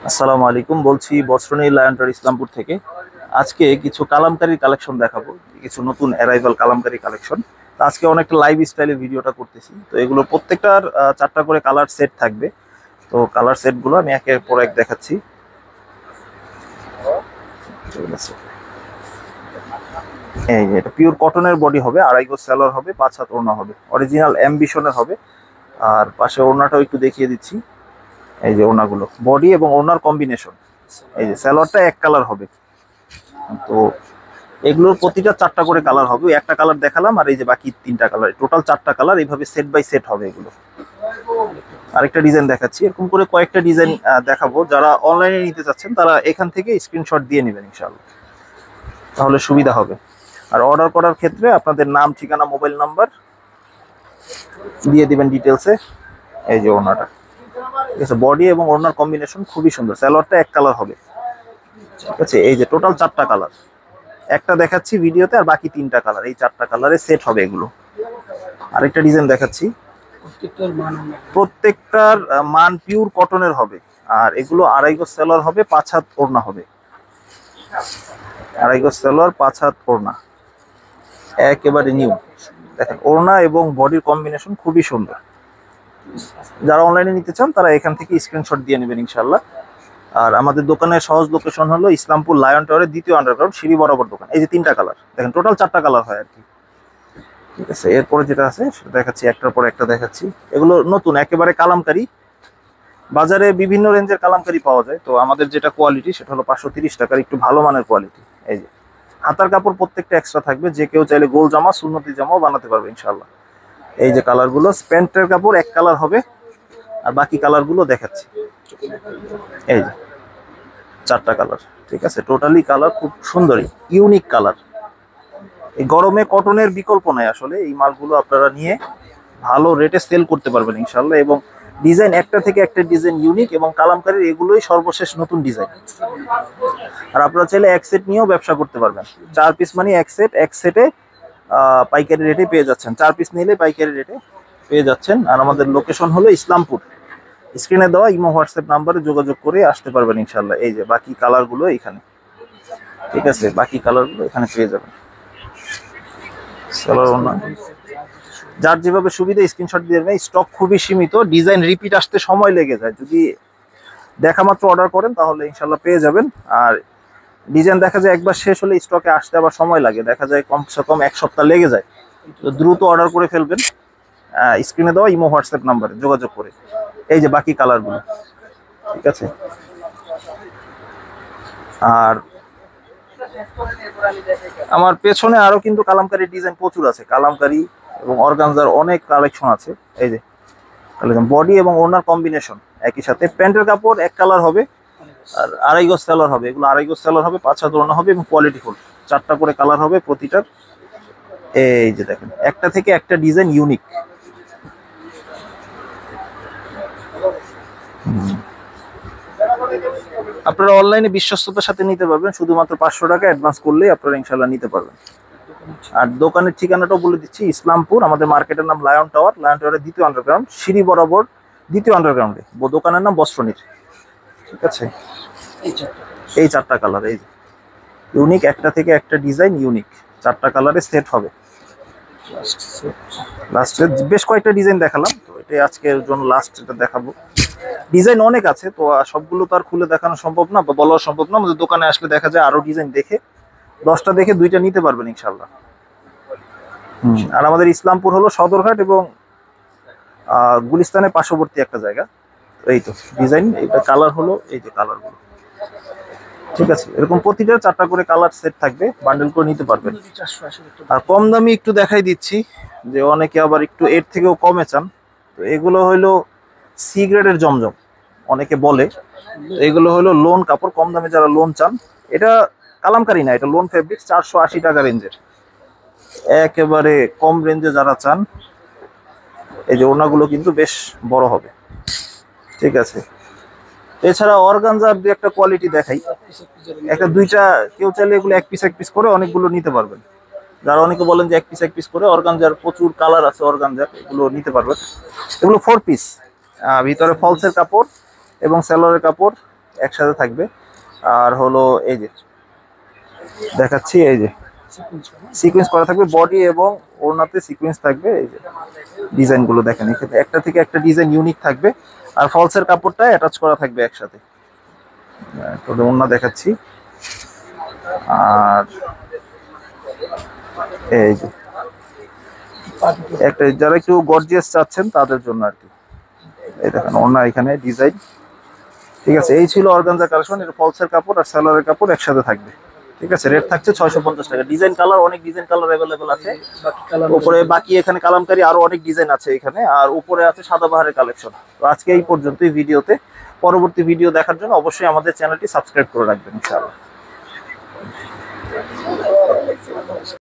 আসসালামু আলাইকুম, বলছি বস্ত্রনী লায়ন্টার ইসলামপুর থেকে। আজকে কিছু কালামকারী কালেকশন দেখাবো, কিছু নতুন অ্যারাইভাল কালামকারী কালেকশন। আজকে অনেকটা লাইভ স্টাইলে ভিডিওটা করতেছি। তো এগুলো প্রত্যেকটার চারটা করে কালার সেট থাকবে। তো কালার সেটগুলো আমি একের পর এক দেখাচ্ছি। এই যে এটা পিওর কটনের বডি হবে, আড়াই গজ সেলর হবে, 5 হাত ওড়না হবে, অরিজিনাল অ্যাম্বিশনের হবে। আর পাশে ওড়নাটাও একটু দেখিয়ে দিচ্ছি। এই যে ওড়নাগুলো, বডি এবং ওড়নার কম্বিনেশন। এই যে সেলরটা এক কালার হবে। তো এগুলোর প্রতিটা চারটা করে কালার হবে, একটা কালার দেখালাম আর এই যে বাকি তিনটা কালার, টোটাল চারটা কালার। এইভাবে সেট বাই সেট হবে এগুলো। আরেকটা ডিজাইন দেখাচ্ছি, এরকম করে কয়েকটা ডিজাইন দেখাবো। যারা অনলাইনে নিতে চাচ্ছেন তারা এখান থেকে স্ক্রিনশট দিয়ে নেবেন ইনশাআল্লাহ, তাহলে সুবিধা হবে। আর অর্ডার করার ক্ষেত্রে আপনাদের নাম, ঠিকানা, মোবাইল নাম্বার দিয়ে দিবেন ডিটেলসে। এই যে ওড়নাটা, ঠিক আছে, বডি এবং ওড়নার কম্বিনেশন খুবই সুন্দর। সালোয়ারটা এক কালার হবে, ঠিক আছে। এই যে টোটাল চারটা কালার, একটা দেখাচ্ছি ভিডিওতে, আর বাকি তিনটা কালার, এই চারটা কালারে সেট হবে এগুলো। আরেকটা ডিজাইন দেখাচ্ছি, প্রত্যেকটার মান পিওর কটনের হবে। আর এগুলো আড়াই গজ সেলর হবে, 5 হাত ওড়না হবে। আড়াই গজ সেলর, 5 হাত ওড়না, একেবারে নিউ। দেখেন ওড়না এবং বডির কম্বিনেশন খুবই সুন্দর। যারা অনলাইনে নিতে চান তারা এখান থেকে স্ক্রিনশট দিয়ে নেবেন ইনশাল্লাহ। আর আমাদের দোকানের সহজ লোকেশন হলো ইসলামপুর লায়ন টাওয়ারের দ্বিতীয় আন্ডারগ্রাউন্ড সিঁড়ি বরাবর দোকান। এই যে তিনটা কালার দেখেন, টোটাল চারটা কালার হয় আর কি, ঠিক আছে। এরপরে যেটা আছে সেটা দেখাচ্ছি, একটার পর একটা দেখাচ্ছি। এগুলো নতুন একেবারে কালামকারী, বাজারে বিভিন্ন রেঞ্জের কালামকারী পাওয়া যায়। তো আমাদের যেটা কোয়ালিটি সেটা হলো 530 টাকার একটু ভালো মানের কোয়ালিটি। এই যে হাতার কাপড় প্রত্যেকটা এক্সট্রা থাকবে, যে কেউ চাইলে গোল জামা, সুন্নতি জামাও বানাতে পারবে ইনশাল্লাহ। এই যে কালারগুলো, প্যান্টের কাপড় এক কালার হবে, আর বাকি কালারগুলো দেখাচ্ছি। এই যে চারটা কালার, ঠিক আছে। টোটালি কালার খুব সুন্দরী, ইউনিক কালার। এই গরমে কটনের বিকল্প নাই আসলে। এই মালগুলো আপনারা নিয়ে ভালো রেটে সেল করতে পারবেন ইনশাল্লাহ। এবং ডিজাইন একটা থেকে একটা ডিজাইন ইউনিক, এবং কালামকারীর এগুলোই সর্বশেষ নতুন ডিজাইন। আর আপনারা চাইলে এক সেট নিয়েও ব্যবসা করতে পারবেন। 4 পিস মানে এক সেট, এক সেটে পাইকারি রেটে পেয়ে যাচ্ছেন। 4 পিস নিলে পাইকারি রেটে পেয়ে যাচ্ছেন। আর আমাদের লোকেশন হলো ইসলামপুর। স্ক্রিনে দেওয়া ইমো হোয়াটসঅ্যাপ নাম্বারে যোগাযোগ করে আসতে পারবেন ইনশাল্লাহ। এই যে বাকি কালারগুলো এখানে, ঠিক আছে, বাকি কালারগুলো এখানে পেয়ে যাবেন। যার যেভাবে সুবিধা স্ক্রিনশট দিয়ে দেবেন। স্টক খুবই সীমিত, ডিজাইন রিপিট আসতে সময় লেগে যায়। যদি দেখা মাত্র অর্ডার করেন তাহলে ইনশাল্লাহ পেয়ে যাবেন। আর ডিজাইন দেখা যায় একবার শেষ হলে স্টকে আসতে আবার সময় লাগে, দেখা যায় কমসে কম 1 সপ্তাহ লেগে যায়। তো দ্রুত অর্ডার করে ফেলবেন স্ক্রিনে দেওয়া ইমো হোয়াটসঅ্যাপ নাম্বারে যোগাযোগ করে। এই যে বাকি কালারগুলো, ঠিক আছে। আর আমার পেছনে আরো কিন্তু কালামকারী ডিজাইন প্রচুর আছে, কালামকারী এবং অর্গানজার অনেক কালেকশন আছে। এই যে বডি এবং ওড়নার কম্বিনেশন একই সাথে। প্যান্টের কাপড় এক কালার হবে, আর আড়াই গজ সেলর হবে। এগুলো আড়াই গজ সেলর হবে, 5 হাত ওড়না হবে, এবং কোয়ালিটি ফুল। চারটা করে কালার হবে প্রতিটার। এই যে দেখেন, একটা থেকে একটা ডিজাইন ইউনিক। আপনারা অনলাইনে বিশ্বস্ততার সাথে নিতে পারবেন, শুধুমাত্র 500 টাকা অ্যাডভান্স করলেই আপনারা ইনশাল্লাহ নিতে পারবেন। আর দোকানের ঠিকানাটাও বলে দিচ্ছি, ইসলামপুর। আমাদের মার্কেটের নাম লায়ন টাওয়ার, লায়ন টাওয়ারের দ্বিতীয় আন্ডারগ্রাউন্ড সিঁড়ি বরাবর দ্বিতীয় আন্ডারগ্রাউন্ডে। দোকানের নাম বস্ত্রনীর, ঠিক আছে। এই চারটা কালার, এই যে ইউনিক, একটা থেকে একটা ডিজাইন ইউনিক, চারটা কালারে সেট হবে। লাস্টে বেশ কয়েকটা ডিজাইন দেখালাম, তো এটা আজকের জন্য লাস্ট এটা দেখাবো। ডিজাইন অনেক আছে, তো সবগুলো তো আর খুলে দেখানো সম্ভব না বা বলা সম্ভব না। আমাদের দোকানে আসলে দেখা যায় আরো ডিজাইন দেখে 10টা দেখে 2টা নিতে পারবেন ইনশাল্লাহ। আর আমাদের ইসলামপুর হলো সদরঘাট এবং গুলিস্তানের পার্শ্ববর্তী একটা জায়গা। এই তো ডিজাইন, এটা কালার হলো এই যে কালারগুলো, ঠিক আছে। এরকম প্রতিটা চারটা করে কালার সেট থাকবে, বান্ডেল করে নিতে পারবেন। আর কম দামি একটু দেখাই দিচ্ছি, যে অনেকে আবার একটু এর থেকেও কমে চান। তো এগুলো হলো সি গ্রেডের জমজম অনেকে বলে। এগুলো হলো লোন কাপড়, কম দামে যারা লোন চান। এটা কালামকারী না, এটা লোন ফেব্রিক, 480 টাকা রেঞ্জের। একেবারে কম রেঞ্জে যারা চান, এই যে ওড়নাগুলো কিন্তু বেশ বড় হবে, ঠিক আছে। এছাড়া অর্গানজার দু একটা কোয়ালিটি দেখাই, একটা দুইটা কেউ চাইলে এগুলো এক পিস করে অনেকগুলো নিতে পারবেন। যারা অনেকে বলেন যে এক পিস করে, অর্গানজার প্রচুর কালার আছে, অর্গানজার এগুলো নিতে পারবেন। এগুলো 4 পিস, ভিতরে ফলসের কাপড় এবং সেলরের কাপড়, একসাথে থাকবে। আর হলো এই যে দেখাচ্ছি, এই যে সিকোয়েন্স করা থাকবে বডি এবং ওড়নাতে সিকোয়েন্স থাকবে। এই যে ডিজাইন গুলো দেখেন, এখানে একটা থেকে একটা ডিজাইন ইউনিক থাকবে। আর ফলসের কাপড়টা অ্যাটাচ করা থাকবে একসাথে। তো ওড়না দেখাচ্ছি। আর এই যে একটা যারা একটু গর্জিয়াস চাচ্ছেন তাদের জন্য আর কি, এই দেখেন ওড়না এখানে ডিজাইন। ঠিক আছে, এই ছিল অর্গানজা কালেকশন। এটা ফলসের কাপড় আর সালোয়ারের কাপড় একসাথে থাকবে। ঠিক আছে, রেট থাকছে 650 টাকা। ডিজাইন কালার অনেক ডিজাইন কালার অ্যাভেলেবল আছে। উপরে বাকি এখানে কালামকারী আরো অনেক ডিজাইন আছে এখানে, আর উপরে আছে সাদাবাহারের কালেকশন। তো আজকে এই পর্যন্তই ভিডিওতে। পরবর্তী ভিডিও দেখার জন্য অবশ্যই আমাদের চ্যানেলটি সাবস্ক্রাইব করে রাখবেন ইনশাআল্লাহ।